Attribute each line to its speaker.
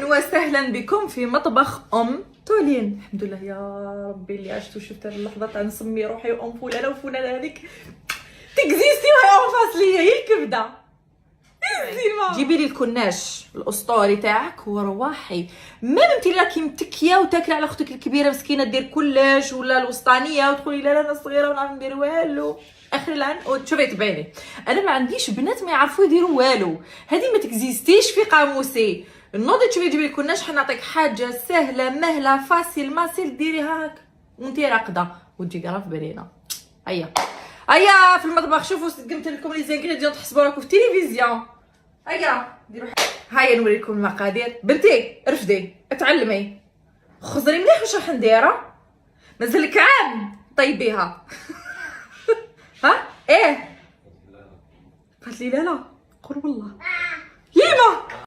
Speaker 1: وسهلا بكم في مطبخ تولين. الحمد لله يا ربي اللي عشت وشفت هذه اللحظه تاع نسمي روحي فلانه وفلانه هذيك تكزيستي وهي اون فاس ليا هي الكبده. جيبي لي الكناش الاسطوري تاعك ورواحي. ما انت راكي متكيه وتاكله على اختك الكبيره مسكينه دير كلش ولا الوسطانيه وتقولي لا انا صغيره ونعرف ندير والو. اخر الان شوفي تبعيني انا ما عنديش بنات ما يعرفوا يديروا والو. هذه ما تكزيستيش في قاموسي. نوضي تشوفي تجيبي الكناش حنعطيك حاجه سهله مهله فاسيل ماسيل ديريها هاك وانتي راقده وتجي قرا في بالينا. هيا في المطبخ شوفوا قمت لكم لي زانغريديون تحسبوا راكم في التلفزيون. هيا ديروا هيا نوريكم المقادير. بنتي رفدي اتعلمي خزري مليح واش راح نديرها مازالك عام طيبيها. ها ايه قالت لي لا قول والله ليما